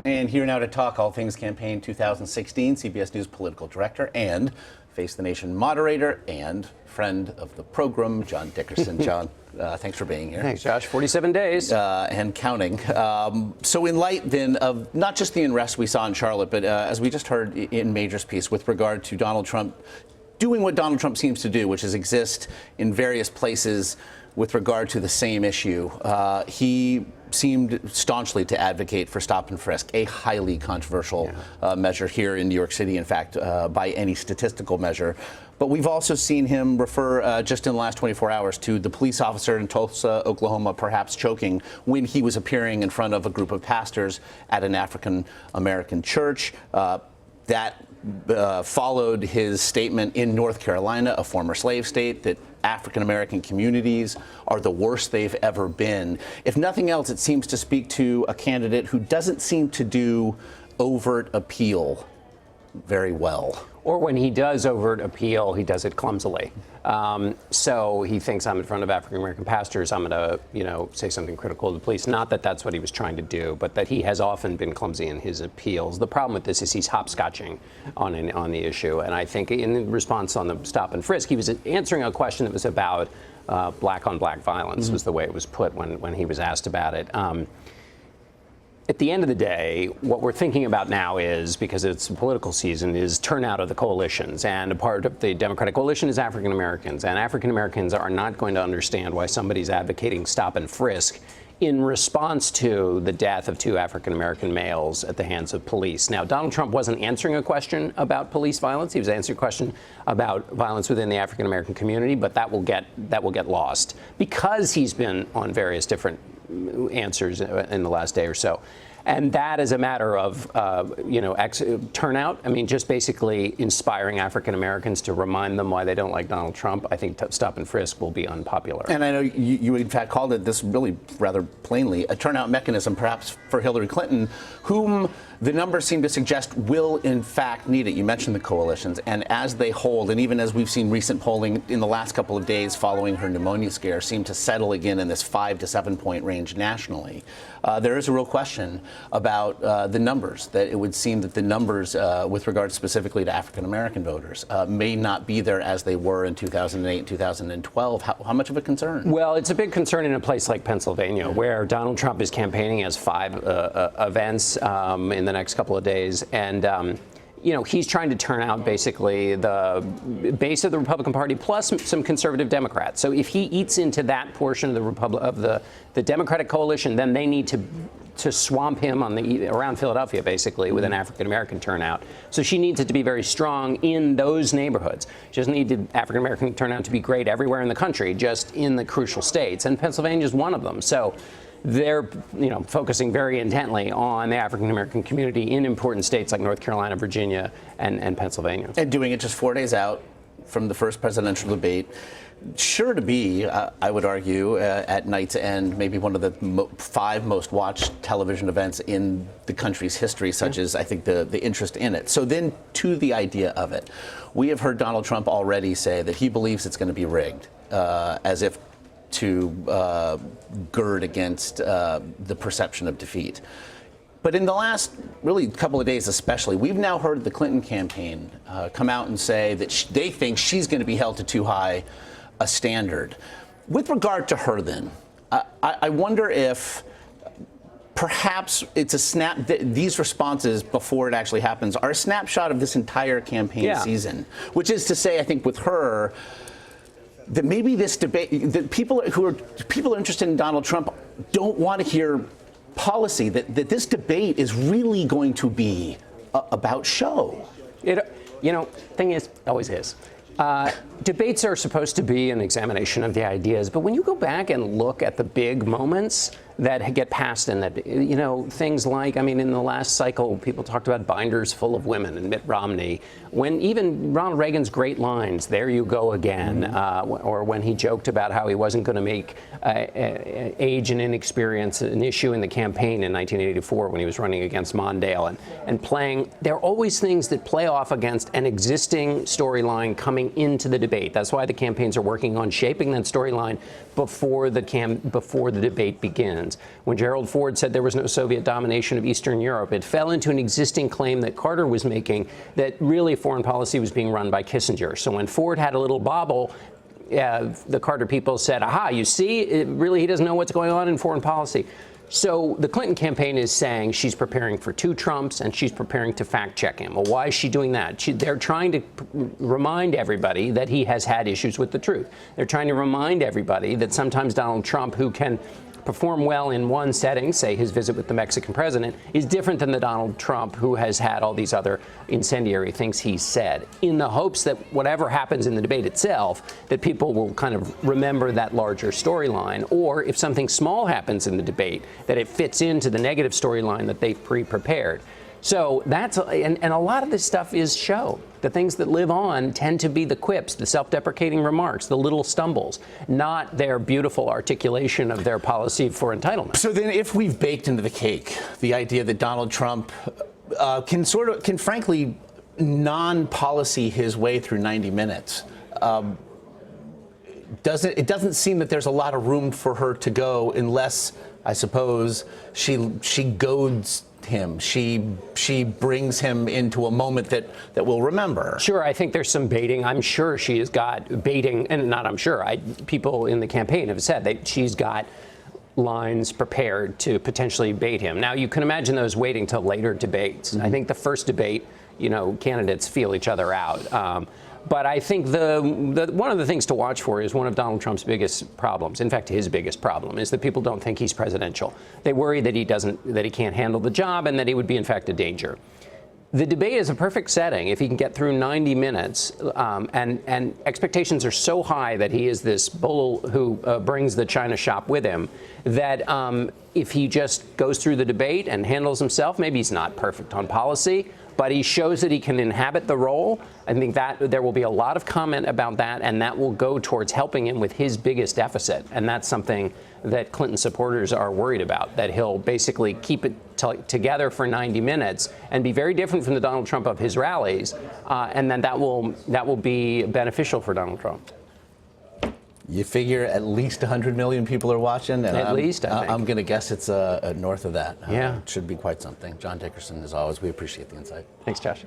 And here now to talk all things campaign 2016, CBS News political director and Face the Nation moderator and friend of the program, John Dickerson. John, thanks for being here. Thanks, Josh. 47 days. And counting. So in light, then, of not just the unrest we saw in Charlotte, but as we just heard in Major's piece with regard to Donald Trump doing what Donald Trump seems to do, which is exist in various places with regard to the same issue, he seemed staunchly to advocate for stop and frisk, a highly controversial measure here in New York City, in fact, by any statistical measure. But we've also seen him refer just in the last 24 hours to the police officer in Tulsa, Oklahoma, perhaps choking when he was appearing in front of a group of pastors at an African-American church. That followed his statement in North Carolina, a former slave state, that African-American communities are the worst they've ever been. If nothing else, it seems to speak to a candidate who doesn't seem to do overt appeal very well. Or when he does overt appeal, he does it clumsily. So he thinks, I'm in front of African-American pastors, I'm going to, say something critical of the police. Not that that's what he was trying to do, but that he has often been clumsy in his appeals. The problem with this is he's hopscotching on the issue. And I think in response on the stop and frisk, he was answering a question that was about black-on-black violence, was the way it was put when he was asked about it. At the end of the day, what we're thinking about now is, because it's political season, is turnout of the coalitions. And a part of the Democratic coalition is African Americans. And African Americans are not going to understand why somebody's advocating stop and frisk in response to the death of 2 African American males at the hands of police. Now, Donald Trump wasn't answering a question about police violence. He was answering a question about violence within the African American community, but that will get lost because he's been on various different answers in the last day or so. And that is a matter of, turnout. I mean, just basically inspiring African Americans to remind them why they don't like Donald Trump. I think stop and frisk will be unpopular. And I know you in fact called it this really rather plainly, a turnout mechanism, perhaps for Hillary Clinton, whom the numbers seem to suggest will in fact need it. You mentioned the coalitions, and as they hold, and even as we've seen recent polling in the last couple of days following her pneumonia scare seem to settle again in this 5 to 7 point range nationally, there is a real question about the numbers, that it would seem that the numbers with regard specifically to African American voters may not be there as they were in 2008 and 2012. How much of a concern? Well, it's a big concern in a place like Pennsylvania, where Donald Trump is campaigning, has 5 events in the next couple of days, and he's trying to turn out basically the base of the Republican Party plus some conservative Democrats. So if he eats into that portion of the Democratic coalition, then they need to swamp him around Philadelphia, basically, with an African-American turnout. So she needs it to be very strong in those neighborhoods. She doesn't need the African-American turnout to be great everywhere in the country, just in the crucial states. And Pennsylvania is one of them. So they're, focusing very intently on the African-American community in important states like North Carolina, Virginia, and Pennsylvania. And doing it just 4 days out from the first presidential debate. Sure to be, I would argue, at night's end, maybe one of the 5 most watched television events in the country's history, such as, I think, the interest in it. So then to the idea of it, we have heard Donald Trump already say that he believes it's going to be rigged, as if to gird against the perception of defeat. But in the last really couple of days especially, we've now heard the Clinton campaign come out and say that they think she's going to be held to too high a standard. With regard to her then, I wonder if perhaps it's these responses before it actually happens are a snapshot of this entire campaign season, which is to say, I think with her, that maybe this debate, that people are interested in Donald Trump don't want to hear policy, that this debate is really going to be about show. Thing is, always is. Debates are supposed to be an examination of the ideas, but when you go back and look at the big moments that get passed in that, things like, in the last cycle, people talked about binders full of women and Mitt Romney. When even Ronald Reagan's great lines, "There you go again," or when he joked about how he wasn't going to make age and inexperience an issue in the campaign in 1984 when he was running against Mondale, and playing, there are always things that play off against an existing storyline coming into the debate. That's why the campaigns are working on shaping that storyline before the debate begins. Netherlands. When Gerald Ford said there was no Soviet domination of Eastern Europe, it fell into an existing claim that Carter was making that really foreign policy was being run by Kissinger. So when Ford had a little bobble, the Carter people said, aha, you see, he doesn't know what's going on in foreign policy. So the Clinton campaign is saying she's preparing for 2 Trumps and she's preparing to fact check him. Well, why is she doing that? They're trying to remind everybody that he has had issues with the truth. They're trying to remind everybody that sometimes Donald Trump, who can perform well in one setting, say his visit with the Mexican president, is different than the Donald Trump who has had all these other incendiary things he's said, in the hopes that whatever happens in the debate itself, that people will kind of remember that larger storyline, or if something small happens in the debate, that it fits into the negative storyline that they've pre-prepared. So that's, and a lot of this stuff is show. The things that live on tend to be the quips, the self-deprecating remarks, the little stumbles, not their beautiful articulation of their policy for entitlement. So then if we've baked into the cake the idea that Donald Trump can frankly non-policy his way through 90 minutes, it doesn't seem that there's a lot of room for her to go unless, I suppose, she goads him. She brings him into a moment that we'll remember. Sure, I think there's some baiting. I'm sure she has got baiting, and not I'm sure. People in the campaign have said that she's got lines prepared to potentially bait him. Now, you can imagine those waiting till later debates. I think the first debate, candidates feel each other out. But I think one of the things to watch for is one of Donald Trump's biggest problems. In fact, his biggest problem is that people don't think he's presidential. They worry that he can't handle the job and that he would be, in fact, a danger. The debate is a perfect setting if he can get through 90 minutes, and expectations are so high that he is this bull who brings the china shop with him, that if he just goes through the debate and handles himself, maybe he's not perfect on policy, but he shows that he can inhabit the role. I think that there will be a lot of comment about that, and that will go towards helping him with his biggest deficit. And that's something that Clinton supporters are worried about, that he'll basically keep it together for 90 minutes and be very different from the Donald Trump of his rallies, and then that will be beneficial for Donald Trump. You figure at least 100 million people are watching, and at least, I think. I'm going to guess it's north of that. Yeah. It should be quite something. John Dickerson, as always, we appreciate the insight. Thanks, Josh.